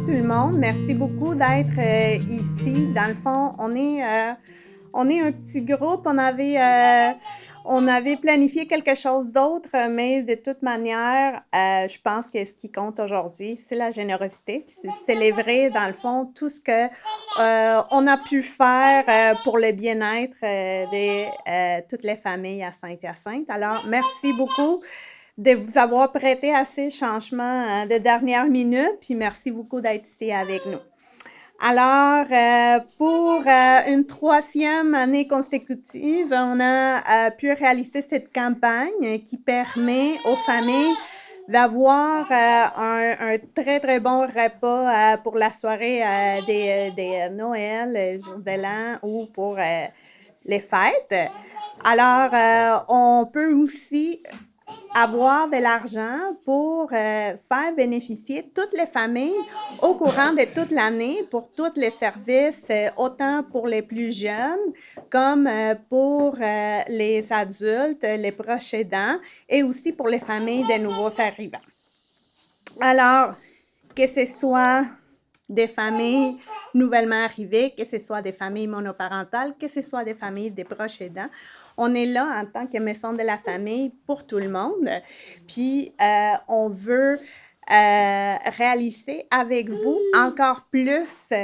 tout le monde. Merci beaucoup d'être ici. Dans le fond, on est un petit groupe. On avait planifié quelque chose d'autre, mais de toute manière, je pense que ce qui compte aujourd'hui, c'est la générosité. Puis c'est célébrer, dans le fond, tout ce que on a pu faire pour le bien-être de toutes les familles à Saint-Hyacinthe. Alors, merci beaucoup de vous avoir prêté à ces changements de dernière minute, puis merci beaucoup d'être ici avec nous. Alors, pour une troisième année consécutive, on a pu réaliser cette campagne qui permet aux familles d'avoir un très, très bon repas pour la soirée des Noël, jour de l'an ou pour les fêtes. Alors, on peut aussi avoir de l'argent pour faire bénéficier toutes les familles au courant de toute l'année pour tous les services, autant pour les plus jeunes comme pour les adultes, les proches aidants et aussi pour les familles des nouveaux arrivants. Alors, que ce soit des familles nouvellement arrivées, que ce soit des familles monoparentales, que ce soit des familles des proches aidants. On est là en tant que maison de la famille pour tout le monde. Puis, on veut réaliser avec vous encore plus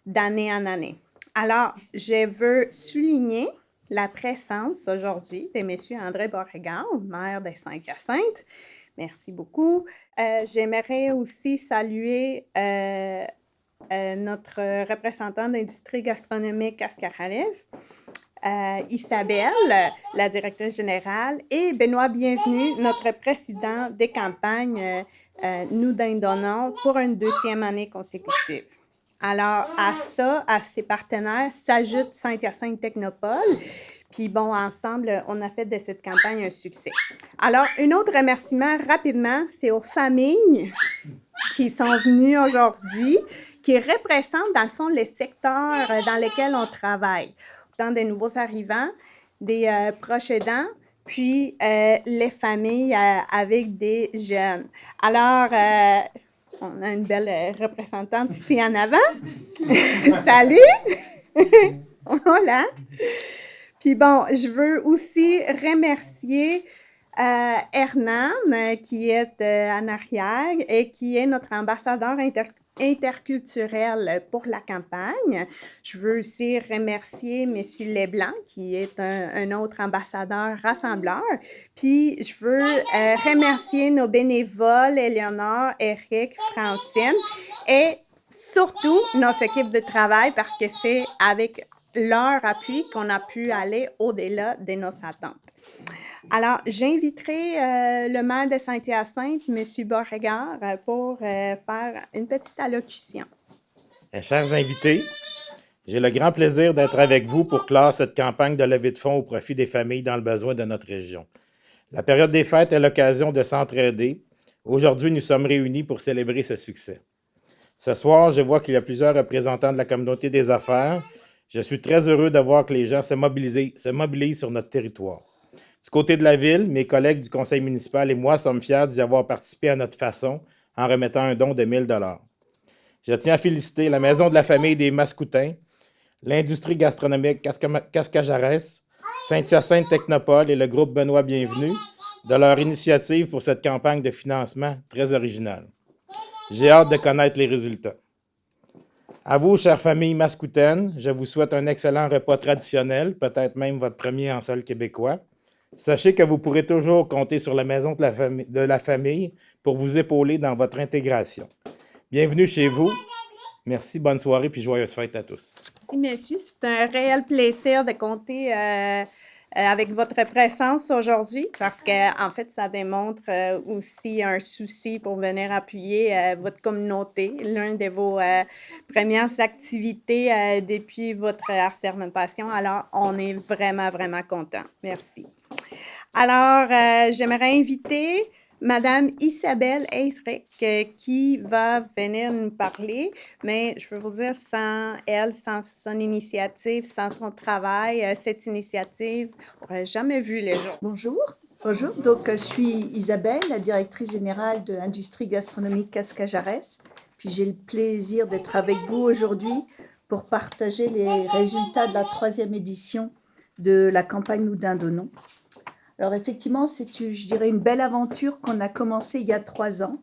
d'année en année. Alors, je veux souligner la présence aujourd'hui de M. André Beauregard, maire de Saint-Hyacinthe. Merci beaucoup. J'aimerais aussi saluer notre représentant d'industrie gastronomique Cascarales, Isabelle, la directrice générale, et Benoît Bienvenu, notre président des campagnes Nous Dindonnons pour une deuxième année consécutive. Alors, à ces partenaires s'ajoute Saint-Hyacinthe Technopole. Puis bon, ensemble, on a fait de cette campagne un succès. Alors, un autre remerciement rapidement, c'est aux familles qui sont venues aujourd'hui, qui représentent dans le fond les secteurs dans lesquels on travaille. Autant des nouveaux arrivants, des proches aidants, puis les familles avec des jeunes. Alors, on a une belle représentante ici en avant. Salut! Voilà! Puis bon, je veux aussi remercier Hernan, qui est en arrière et qui est notre ambassadeur interculturel pour la campagne. Je veux aussi remercier M. Leblanc, qui est un autre ambassadeur rassembleur. Puis, je veux remercier nos bénévoles, Éléonore, Eric, Francine, et surtout nos équipes de travail, parce que c'est avec leur appui qu'on a pu aller au-delà de nos attentes. Alors, j'inviterai le maire de Saint-Hyacinthe, M. Beauregard, pour faire une petite allocution. Chers invités, j'ai le grand plaisir d'être avec vous pour clore cette campagne de levée de fonds au profit des familles dans le besoin de notre région. La période des fêtes est l'occasion de s'entraider. Aujourd'hui, nous sommes réunis pour célébrer ce succès. Ce soir, je vois qu'il y a plusieurs représentants de la communauté des affaires. Je suis très heureux de voir que les gens se mobilisent sur notre territoire. Du côté de la ville, mes collègues du conseil municipal et moi sommes fiers d'y avoir participé à notre façon en remettant un don de 1 000 $. Je tiens à féliciter la Maison de la famille des Mascoutins, l'industrie gastronomique Cascajares, Saint-Hyacinthe Technopole et le groupe Benoît Bienvenu de leur initiative pour cette campagne de financement très originale. J'ai hâte de connaître les résultats. À vous, chère famille mascoutaine, je vous souhaite un excellent repas traditionnel, peut-être même votre premier en sol québécois. Sachez que vous pourrez toujours compter sur la Maison de la famille pour vous épauler dans votre intégration. Bienvenue chez vous. Merci, bonne soirée puis joyeuses fêtes à tous. Merci, messieurs. C'est un réel plaisir de compter avec votre présence aujourd'hui parce qu'en fait, ça démontre aussi un souci pour venir appuyer votre communauté, l'une de vos premières activités depuis votre assermentation. Alors, on est vraiment, vraiment contents. Merci. Alors, j'aimerais inviter Madame Isabelle Eisrich qui va venir nous parler, mais je veux vous dire, sans elle, sans son initiative, sans son travail, cette initiative n'aurait jamais vu le jour. Bonjour. Bonjour, donc je suis Isabelle, la directrice générale de l'industrie gastronomique Cascajares. Puis j'ai le plaisir d'être avec vous aujourd'hui pour partager les résultats de la 3e édition de la campagne Nous d'un Donnons. Alors effectivement, c'est, je dirais, une belle aventure qu'on a commencée il y a 3 ans,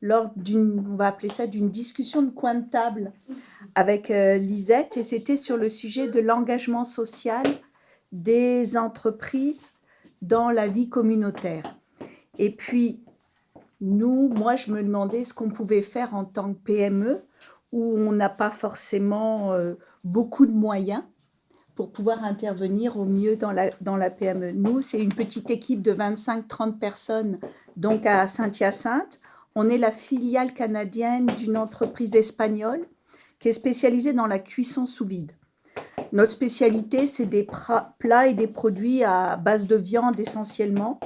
lors d'une, on va appeler ça, d'une discussion de coin de table avec Lisette, et c'était sur le sujet de l'engagement social des entreprises dans la vie communautaire. Et puis, moi, je me demandais ce qu'on pouvait faire en tant que PME, où on n'a pas forcément beaucoup de moyens pour pouvoir intervenir au mieux dans la PME. Nous, c'est une petite équipe de 25-30 personnes, donc à Saint-Hyacinthe. On est la filiale canadienne d'une entreprise espagnole qui est spécialisée dans la cuisson sous vide. Notre spécialité, c'est des plats et des produits à base de viande essentiellement,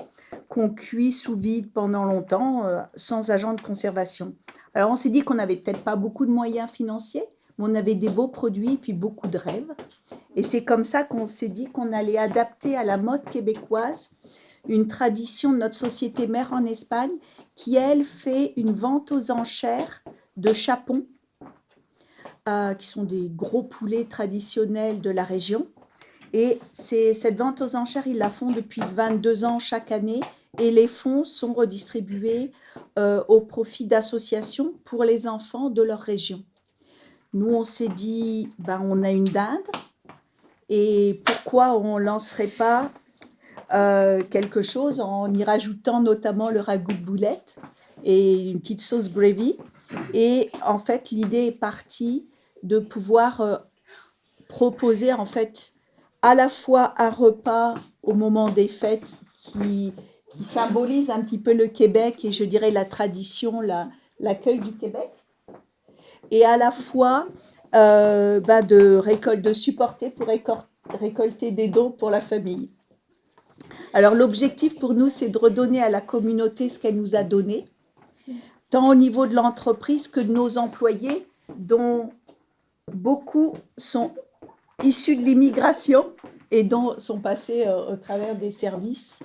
qu'on cuit sous vide pendant longtemps, sans agent de conservation. Alors, on s'est dit qu'on n'avait peut-être pas beaucoup de moyens financiers, mais on avait des beaux produits et puis beaucoup de rêves. Et c'est comme ça qu'on s'est dit qu'on allait adapter à la mode québécoise une tradition de notre société mère en Espagne qui, elle, fait une vente aux enchères de chapons, qui sont des gros poulets traditionnels de la région. Et cette vente aux enchères, ils la font depuis 22 ans chaque année, et les fonds sont redistribués au profit d'associations pour les enfants de leur région. Nous, on s'est dit, on a une dinde, et pourquoi on ne lancerait pas quelque chose en y rajoutant notamment le ragoût de boulette et une petite sauce gravy. Et en fait, l'idée est partie de pouvoir proposer en fait à la fois un repas au moment des fêtes qui symbolise un petit peu le Québec et je dirais la tradition, l'accueil du Québec, et à la fois de supporter pour récolter des dons pour la famille. Alors l'objectif pour nous, c'est de redonner à la communauté ce qu'elle nous a donné, tant au niveau de l'entreprise que de nos employés, dont beaucoup sont issus de l'immigration et dont sont passés au travers des services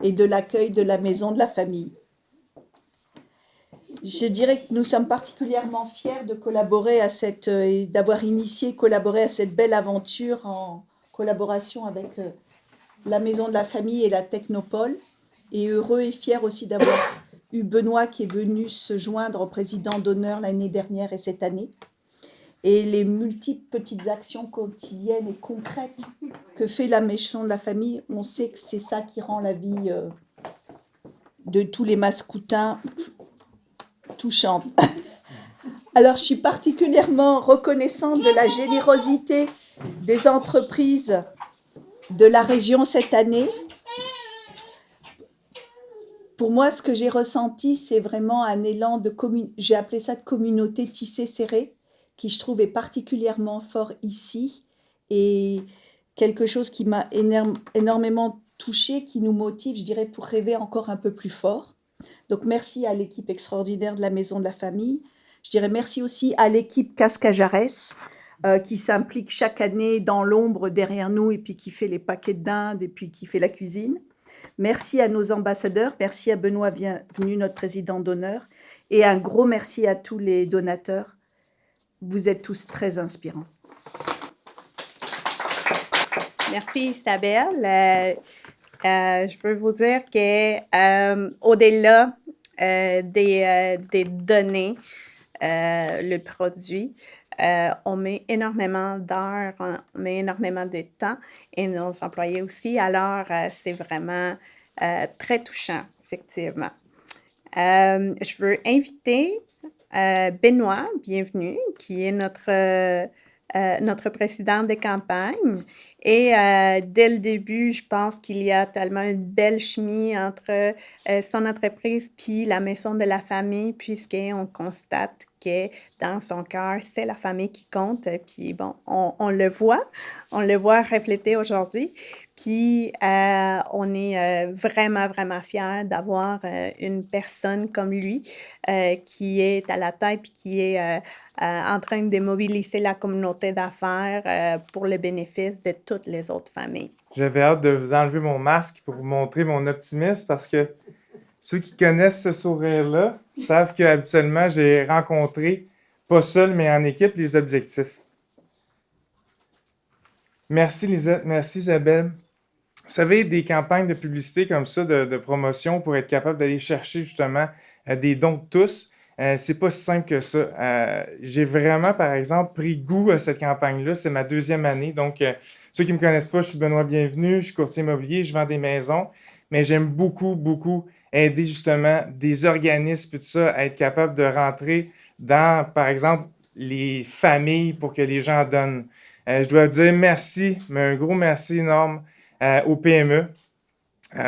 et de l'accueil de la maison de la famille. Je dirais que nous sommes particulièrement fiers de collaborer d'avoir collaboré à cette belle aventure en collaboration avec la maison de la famille et la Technopole, et heureux et fiers aussi d'avoir eu Benoît qui est venu se joindre au président d'honneur l'année dernière et cette année. Et les multiples petites actions quotidiennes et concrètes que fait la maison de la famille, on sait que c'est ça qui rend la vie de tous les Mascoutins touchante. Alors, je suis particulièrement reconnaissante de la générosité des entreprises de la région cette année. Pour moi, ce que j'ai ressenti, c'est vraiment un élan j'ai appelé ça de communauté tissée serrée, qui je trouve est particulièrement fort ici, et quelque chose qui m'a énormément touchée, qui nous motive, je dirais, pour rêver encore un peu plus fort. Donc merci à l'équipe extraordinaire de la Maison de la Famille. Je dirais merci aussi à l'équipe Cascajares, qui s'implique chaque année dans l'ombre derrière nous et puis qui fait les paquets de dinde et puis qui fait la cuisine. Merci à nos ambassadeurs, merci à Benoît bienvenu, notre président d'honneur, et un gros merci à tous les donateurs. Vous êtes tous très inspirants. Merci Isabelle. Je veux vous dire que au-delà des données, le produit, on met énormément d'heures, on met énormément de temps, et nos employés aussi. Alors, c'est vraiment très touchant, effectivement. Je veux inviter Benoît, bienvenue, qui est notre président de campagne. Et dès le début, je pense qu'il y a tellement une belle chimie entre son entreprise puis la maison de la famille, puisqu'on constate que dans son cœur, c'est la famille qui compte. Puis bon, on le voit reflété aujourd'hui. Puis on est vraiment, vraiment fiers d'avoir une personne comme lui qui est à la tête puis qui est en train de mobiliser la communauté d'affaires pour le bénéfice de toutes les autres familles. J'avais hâte de vous enlever mon masque pour vous montrer mon optimisme parce que ceux qui connaissent ce sourire-là savent qu'habituellement, j'ai rencontré pas seul, mais en équipe, les objectifs. Merci Lisette, merci Isabelle. Vous savez, des campagnes de publicité comme ça, de promotion, pour être capable d'aller chercher justement des dons de tous, c'est pas si simple que ça. J'ai vraiment, par exemple, pris goût à cette campagne-là. C'est ma 2e année. Donc, ceux qui me connaissent pas, je suis Benoît Bienvenu, je suis courtier immobilier, je vends des maisons, mais j'aime beaucoup, beaucoup aider justement des organismes et tout ça à être capable de rentrer dans, par exemple, les familles pour que les gens donnent. Je dois dire merci, mais un gros merci énorme aux PME.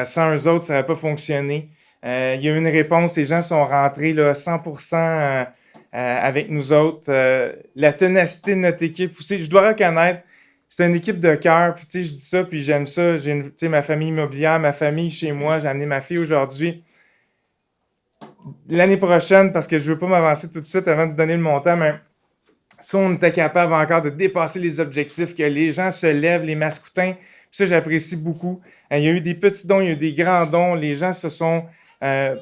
Sans eux autres, ça n'aurait pas fonctionné. Il y a eu une réponse, les gens sont rentrés là, 100% avec nous autres. La ténacité de notre équipe aussi, je dois reconnaître, c'est une équipe de cœur. Puis tu sais, je dis ça, puis j'aime ça. J'ai ma famille immobilière, ma famille chez moi. J'ai amené ma fille aujourd'hui. L'année prochaine, parce que je ne veux pas m'avancer tout de suite avant de donner le montant, mais si on était capable encore de dépasser les objectifs, que les gens se lèvent, les mascoutins, ça, j'apprécie beaucoup. Il y a eu des petits dons, il y a eu des grands dons. Les gens se sont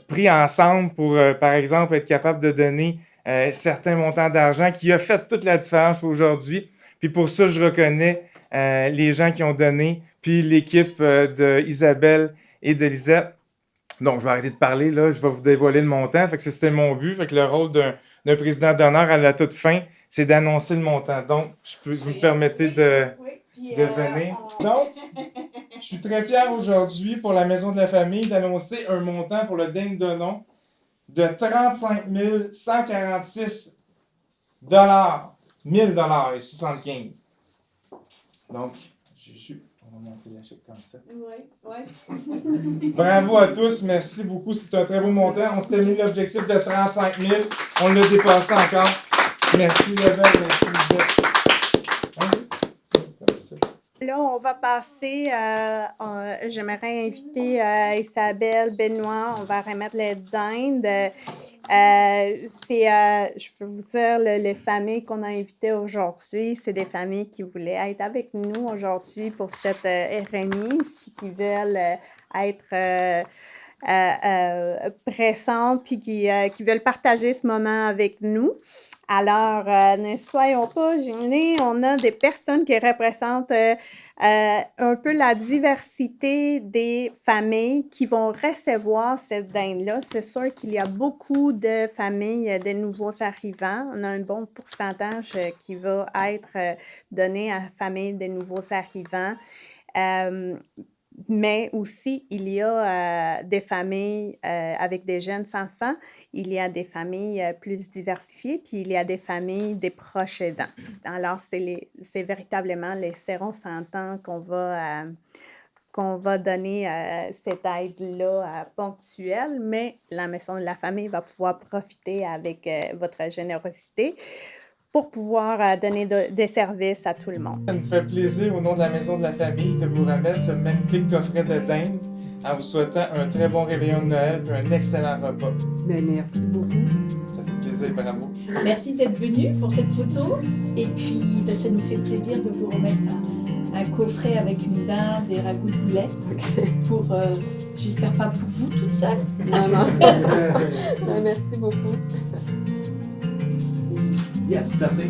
pris ensemble pour, par exemple, être capables de donner certains montants d'argent qui a fait toute la différence aujourd'hui. Puis pour ça, je reconnais les gens qui ont donné, puis l'équipe de Isabelle et de Lisette. Donc, je vais arrêter de parler, là. Je vais vous dévoiler le montant. Fait que c'était mon but. Fait que le rôle d'un président d'honneur à la toute fin, c'est d'annoncer le montant. Donc, vous me permettez de venir. Donc, je suis très fier aujourd'hui pour la Maison de la Famille d'annoncer un montant pour le digne de nom de 35 146 $, 1000 $ et 75. Donc, on va monter la chèque comme ça. Oui. Bravo à tous, merci beaucoup. C'est un très beau montant. On s'était mis l'objectif de 35 000. On l'a dépassé encore. Merci Isabelle, merci Lisette. Là, on va passer, j'aimerais inviter Isabelle, Benoît, on va remettre les dindes. Je peux vous dire, les familles qu'on a invitées aujourd'hui, c'est des familles qui voulaient être avec nous aujourd'hui pour cette remise, puis qui veulent être pressantes, puis qui veulent partager ce moment avec nous. Alors, ne soyons pas gênés, on a des personnes qui représentent un peu la diversité des familles qui vont recevoir cette dinde-là. C'est sûr qu'il y a beaucoup de familles de nouveaux arrivants. On a un bon pourcentage qui va être donné à la famille de nouveaux arrivants. Mais aussi, il y a des familles avec des jeunes enfants, il y a des familles plus diversifiées, puis il y a des familles des proches aidants. Alors, c'est véritablement les serrons s'entend qu'on va donner cette aide-là ponctuelle, mais la Maison de la Famille va pouvoir profiter avec votre générosité pour pouvoir donner des services à tout le monde. Ça nous fait plaisir, au nom de la Maison de la Famille, de vous remettre ce magnifique coffret de dinde en vous souhaitant un très bon réveillon de Noël et un excellent repas. Ben, merci beaucoup. Ça fait plaisir, bravo. Merci d'être venu pour cette photo. Et puis, ben, ça nous fait plaisir de vous remettre un coffret avec une dinde, des ragoûts de boulettes. Pour, j'espère pas pour vous toute seule. Non. Merci beaucoup. Yes, merci.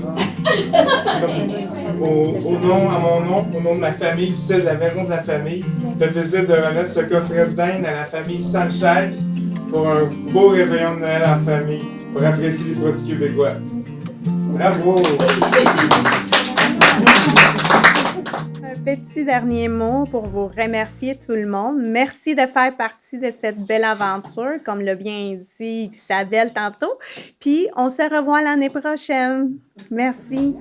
Au nom de ma famille, puis celle de la Maison de la Famille, ça fait plaisir de remettre ce coffret de dinde à la famille Sanchez pour un beau réveillon de Noël en famille, pour apprécier les produits québécois. Bravo! Un petit dernier mot pour vous remercier tout le monde. Merci de faire partie de cette belle aventure, comme l'a bien dit Isabelle tantôt. Puis, on se revoit l'année prochaine. Merci.